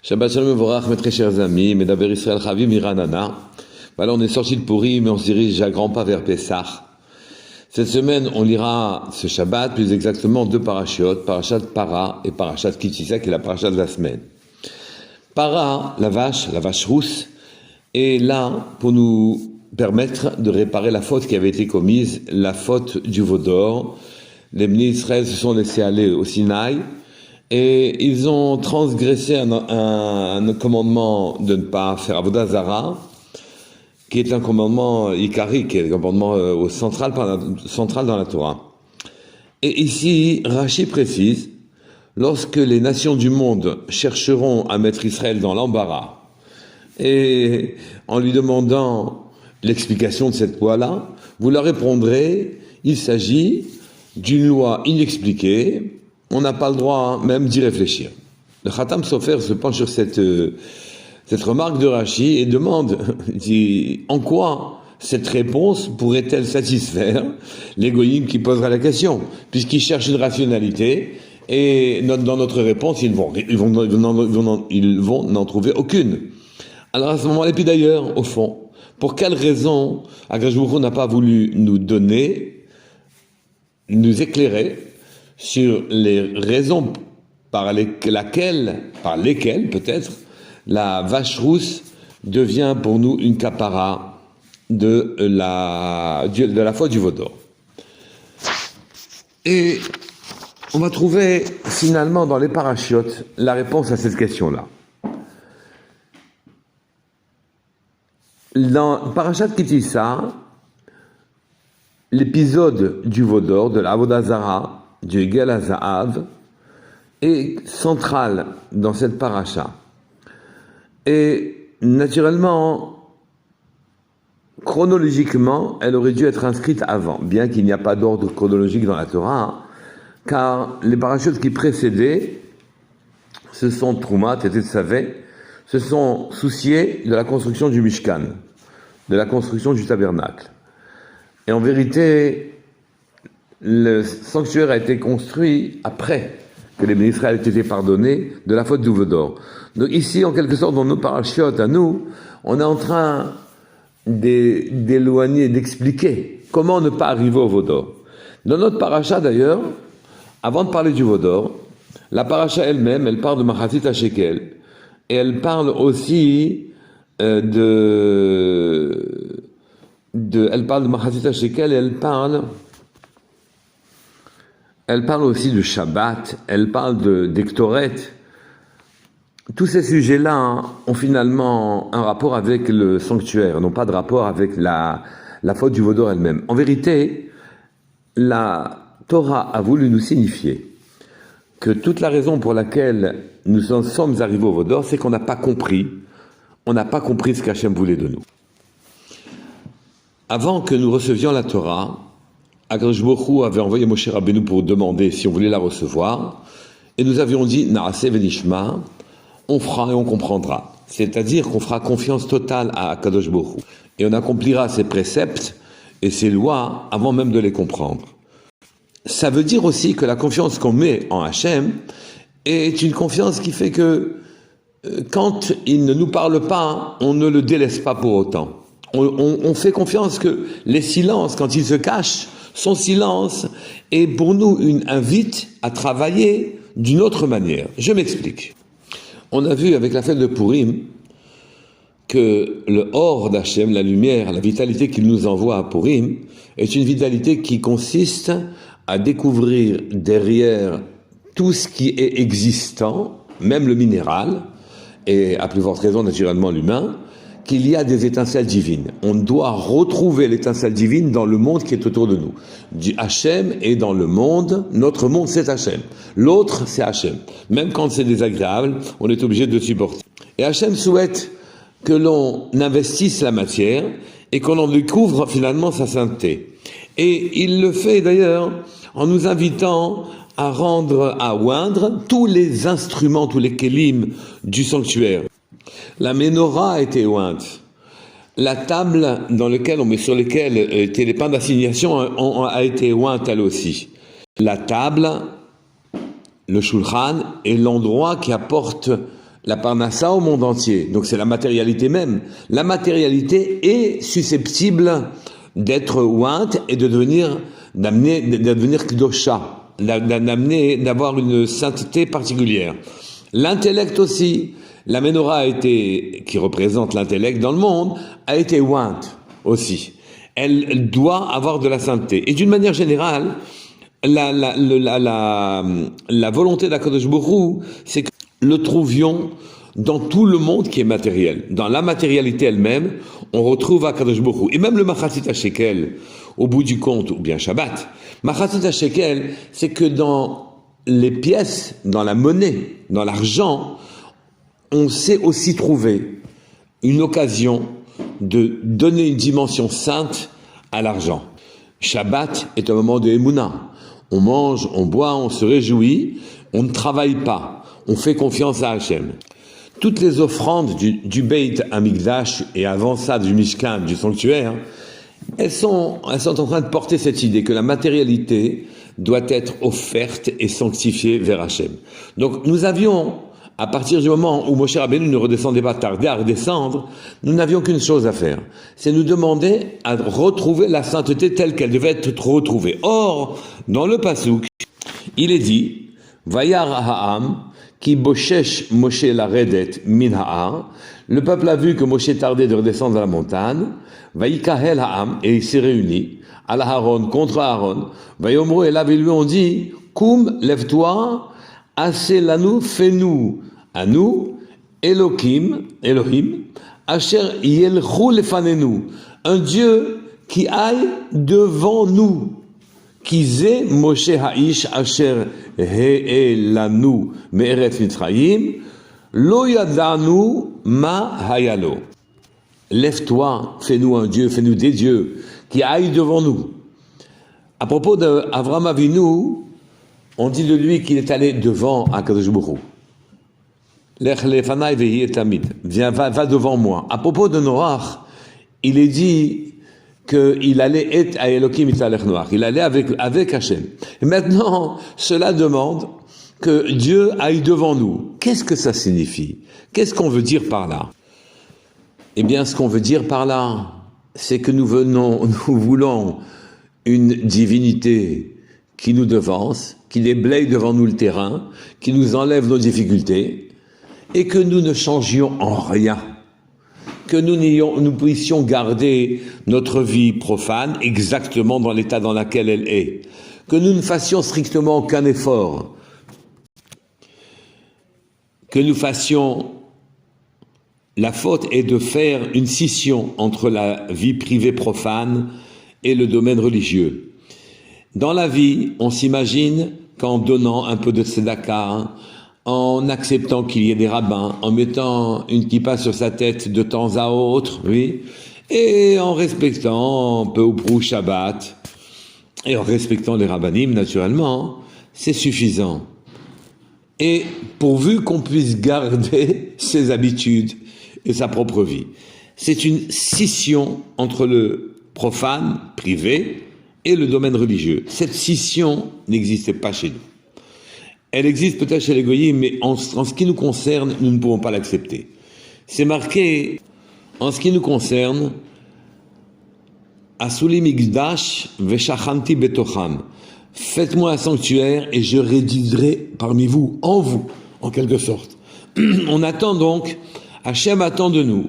Shabbat Shalom Mevorach, mes très chers amis, Medaber Israël Chavim Miranana. Voilà, on est sorti de Purim, mais on se dirige à grands pas vers Pessah. Cette semaine, on lira ce Shabbat, plus exactement deux parachiotes, Parashat Para et Parashat Kitissa, qui est la parachat de la semaine. Para, la vache rousse, est là pour nous permettre de réparer la faute qui avait été commise, la faute du veau d'or. Les bénis d'Israël se sont laissés aller au Sinaï, et ils ont transgressé un commandement de ne pas faire Avodah Zara, qui est un commandement Ikari, qui est un commandement central dans la Torah. Et ici, Rashi précise, lorsque les nations du monde chercheront à mettre Israël dans l'embarras, et en lui demandant l'explication de cette loi-là, vous leur répondrez, il s'agit d'une loi inexpliquée, on n'a pas le droit même d'y réfléchir. Le Khatam Sofer se penche sur cette remarque de Rashi et demande, dit, en quoi cette réponse pourrait-elle satisfaire les goyim qui posera la question, puisqu'ils cherchent une rationalité, et dans notre réponse, ils vont n'en trouver aucune. Alors à ce moment-là, et puis d'ailleurs, au fond, pour quelle raison Akadosh Baruch Hu n'a pas voulu nous éclairer sur les raisons par lesquelles peut-être la vache rousse devient pour nous une capara de la faute du veau d'or. Et on va trouver finalement dans les parachiotes la réponse à cette question-là. Dans Parashat Kitissa, l'épisode du veau d'or, de la Avodah Zara, du Egel HaZahav, est central dans cette paracha. Et naturellement, chronologiquement, elle aurait dû être inscrite avant, bien qu'il n'y a pas d'ordre chronologique dans la Torah, car les parachutes qui précédaient, ce sont Trouma, Tété Savé, se sont souciés de la construction du Mishkan, de la construction du tabernacle. Et en vérité, le sanctuaire a été construit après que les bénis d'Israël aient été pardonnés de la faute du veau d'or. Donc ici, en quelque sorte, dans nos parachiotes à nous, on est en train d'éloigner, d'expliquer comment ne pas arriver au veau d'or. Dans notre paracha d'ailleurs, avant de parler du veau d'or, la paracha elle-même, elle parle de Machatzit HaShekel, et elle parle aussi elle parle de Machatzit HaShekel, et elle parle aussi de Shabbat, elle parle d'Ektoret. Tous ces sujets-là ont finalement un rapport avec le sanctuaire, n'ont pas de rapport avec la faute du veau d'or elle-même. En vérité, la Torah a voulu nous signifier que toute la raison pour laquelle nous en sommes arrivés au veau d'or, c'est qu'on n'a pas compris ce qu'Hachem voulait de nous. Avant que nous recevions la Torah, Akadosh Baruch Hu avait envoyé Moshe Rabbeinu pour demander si on voulait la recevoir, et nous avions dit Naaseh Venishma, on fera et on comprendra. C'est-à-dire qu'on fera confiance totale à Akadosh Baruch Hu, et on accomplira ses préceptes et ses lois avant même de les comprendre. Ça veut dire aussi que la confiance qu'on met en Hachem est une confiance qui fait que quand il ne nous parle pas, on ne le délaisse pas pour autant. On fait confiance que les silences, quand ils se cachent, son silence est pour nous une invite à travailler d'une autre manière. Je m'explique. On a vu avec la fête de Purim que le or d'Hachem, la lumière, la vitalité qu'il nous envoie à Purim, est une vitalité qui consiste à découvrir derrière tout ce qui est existant, même le minéral, et à plus forte raison naturellement l'humain, qu'il y a des étincelles divines. On doit retrouver l'étincelle divine dans le monde qui est autour de nous. Du Hachem est dans le monde, notre monde c'est Hachem. L'autre c'est Hachem. Même quand c'est désagréable, on est obligé de supporter. Et Hachem souhaite que l'on investisse la matière et qu'on en découvre finalement sa sainteté. Et il le fait d'ailleurs en nous invitant à oindre tous les instruments, tous les kélim du sanctuaire. La menorah a été ointe. La table sur laquelle étaient les pains d'assignation a été ointe elle aussi. La table, le shulchan, est l'endroit qui apporte la parnassa au monde entier. Donc c'est la matérialité même. La matérialité est susceptible d'être ointe et de devenir kdosha, d'avoir une sainteté particulière. L'intellect aussi, la menorah qui représente l'intellect dans le monde, a été ointe aussi. Elle doit avoir de la sainteté. Et d'une manière générale, la volonté d'Akadosh Baruch Hu, c'est que le trouvions dans tout le monde qui est matériel. Dans la matérialité elle-même, on retrouve Akadosh Baruch Hu. Et même le Machatzit HaShekel, au bout du compte, ou bien Shabbat, Machatzit HaShekel, c'est que dans les pièces, dans la monnaie, dans l'argent, on sait aussi trouver une occasion de donner une dimension sainte à l'argent. Shabbat est un moment de Emouna. On mange, on boit, on se réjouit, on ne travaille pas, on fait confiance à Hachem. Toutes les offrandes du Beit Hamikdash et avant ça du Mishkan, du sanctuaire, elles sont en train de porter cette idée que la matérialité doit être offerte et sanctifiée vers Hachem. Donc nous avions, à partir du moment où Moshe Rabbeinu ne redescendait pas, tardait à redescendre, nous n'avions qu'une chose à faire, c'est nous demander à retrouver la sainteté telle qu'elle devait être retrouvée. Or, dans le Pasuk, il est dit, Vayar ha'am, qui boshesh Moshe laredet min ha'ar, le peuple a vu que Moshe tardait de redescendre dans la montagne, Vayikahel ha'am, et il s'est réuni, à la Aaron, contre Aaron, Vayomro, et là, ils lui ont dit, Koum, lève-toi, assez lanou, fais-nous, à nous, Elohim, Asher yelchou lefanenu, un Dieu qui aille devant nous, qui zé Moshe ha'ish asher he'elanu me'eretz Mitzrayim, lo yadanu ma hayalo. Lève-toi, fais-nous un Dieu, fais-nous des dieux, qui aillent devant nous. À propos d'Avraham Avinu, on dit de lui qu'il est allé devant Akadosh Baruch Hu. Lech lefanai vehi tamid. Viens, va devant moi. À propos de Noach, il est dit qu'il allait être à Elohim italech Noach. Il allait avec Hachem. Et maintenant, cela demande que Dieu aille devant nous. Qu'est-ce que ça signifie? Qu'est-ce qu'on veut dire par là? Eh bien, ce qu'on veut dire par là, c'est que nous voulons une divinité qui nous devance, qui déblaye devant nous le terrain, qui nous enlève nos difficultés, et que nous ne changions en rien, que nous puissions garder notre vie profane exactement dans l'état dans lequel elle est, que nous ne fassions strictement aucun effort, que nous fassions... La faute est de faire une scission entre la vie privée profane et le domaine religieux. Dans la vie, on s'imagine qu'en donnant un peu de tzedaka, en acceptant qu'il y ait des rabbins, en mettant une kippa sur sa tête de temps à autre, oui, et en respectant un peu ou prou Shabbat, et en respectant les rabbanim, naturellement, c'est suffisant. Et pourvu qu'on puisse garder ses habitudes et sa propre vie. C'est une scission entre le profane, privé, et le domaine religieux. Cette scission n'existait pas chez nous. Elle existe peut-être chez les goyim, mais en ce qui nous concerne, nous ne pouvons pas l'accepter. C'est marqué, en ce qui nous concerne, Asuli migdash veshachanti betocham. Faites-moi un sanctuaire et je résiderai parmi vous, en quelque sorte. On attend donc, Hachem attend de nous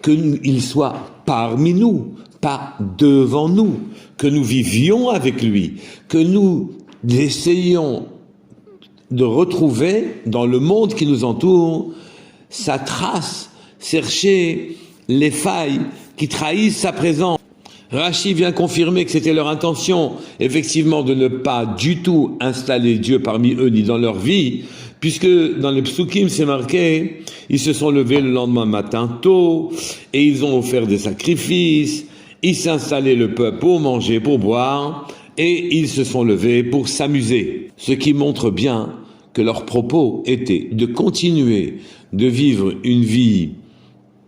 qu'il soit parmi nous, pas devant nous, que nous vivions avec lui, que nous essayions de retrouver dans le monde qui nous entoure sa trace, chercher les failles qui trahissent sa présence. Rashi vient confirmer que c'était leur intention, effectivement, de ne pas du tout installer Dieu parmi eux ni dans leur vie, puisque dans les psukim, c'est marqué, ils se sont levés le lendemain matin tôt, et ils ont offert des sacrifices, ils s'installaient le peuple pour manger, pour boire, et ils se sont levés pour s'amuser. Ce qui montre bien que leur propos était de continuer de vivre une vie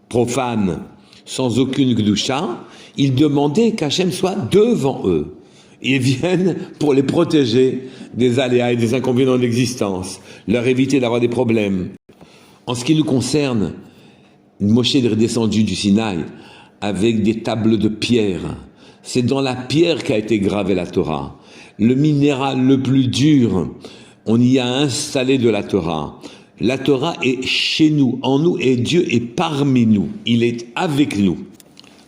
profane, sans aucune gdusha. Ils demandaient qu'Hachem soit devant eux. Ils viennent pour les protéger des aléas et des inconvénients de l'existence, leur éviter d'avoir des problèmes. En ce qui nous concerne, Moshe est redescendu du Sinaï avec des tables de pierre. C'est dans la pierre qu'a été gravée la Torah. Le minéral le plus dur, on y a installé de la Torah. La Torah est chez nous, en nous, et Dieu est parmi nous. Il est avec nous.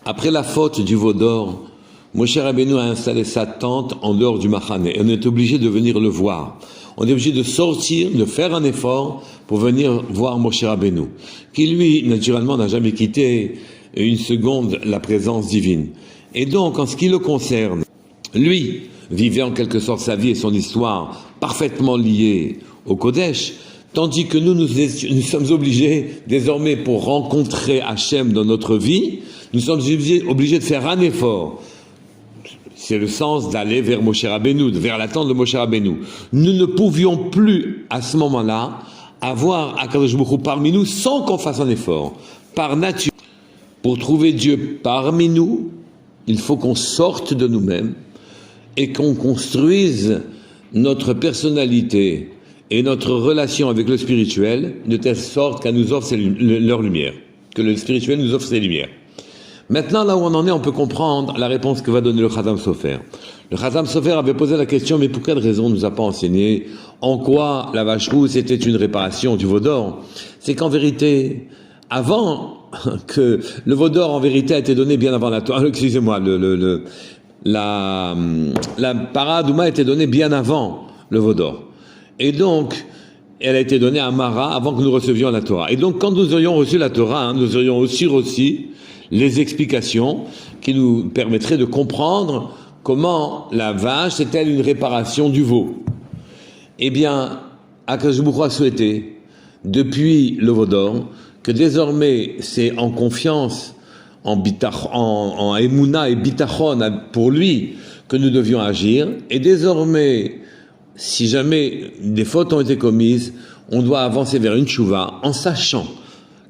Après la faute du veau d'or, Moshe Rabbeinu a installé sa tente en dehors du Machane. Et on est obligé de venir le voir. On est obligé de sortir, de faire un effort pour venir voir Moshe Rabbeinu, qui lui, naturellement, n'a jamais quitté une seconde la présence divine. Et donc, en ce qui le concerne, lui vivait en quelque sorte sa vie et son histoire parfaitement liées au Kodesh, tandis que nous sommes obligés désormais pour rencontrer Hachem dans notre vie, nous sommes obligés de faire un effort. C'est le sens d'aller vers Moshe Rabbeinu, vers l'attente de Moshe Rabbeinu. Nous ne pouvions plus, à ce moment-là, avoir Akadosh Baruch Hu parmi nous sans qu'on fasse un effort. Par nature, pour trouver Dieu parmi nous, il faut qu'on sorte de nous-mêmes et qu'on construise notre personnalité et notre relation avec le spirituel de telle sorte qu'elle nous offre leur lumière, que le spirituel nous offre ses lumières. Maintenant, là où on en est, on peut comprendre la réponse que va donner le Chazam Sofer. Le Chazam Sofer avait posé la question, mais pour quelle raison on nous a pas enseigné en quoi la vache rousse était une réparation du veau d'or? C'est qu'en vérité, avant que le veau d'or en vérité a été donné bien avant la Torah, excusez-moi, la paradouma a été donnée bien avant le veau d'or. Et donc, elle a été donnée à Mara avant que nous recevions la Torah. Et donc, quand nous aurions reçu la Torah, nous aurions aussi reçu les explications qui nous permettraient de comprendre comment la vache c'est-elle une réparation du veau. Eh bien, Akadosh Baruch Hu a souhaité, depuis le veau d'or, que désormais c'est en confiance, en Emouna et Bitachon pour lui que nous devions agir. Et désormais, si jamais des fautes ont été commises, on doit avancer vers une tchouva en sachant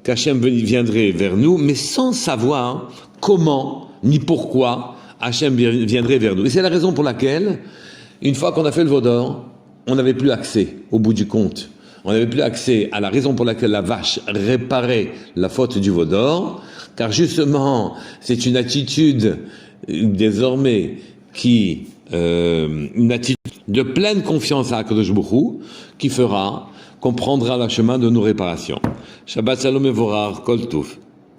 qu'Hachem viendrait vers nous, mais sans savoir comment ni pourquoi Hachem viendrait vers nous. Et c'est la raison pour laquelle, une fois qu'on a fait le veau d'or, on n'avait plus accès, au bout du compte, on n'avait plus accès à la raison pour laquelle la vache réparait la faute du veau d'or, car justement, c'est une attitude désormais une attitude de pleine confiance à Akadosh Baruch Hu, qui fera qu'on prendra le chemin de nos réparations. Shabbat Shalom Mevorach, Kol Touf.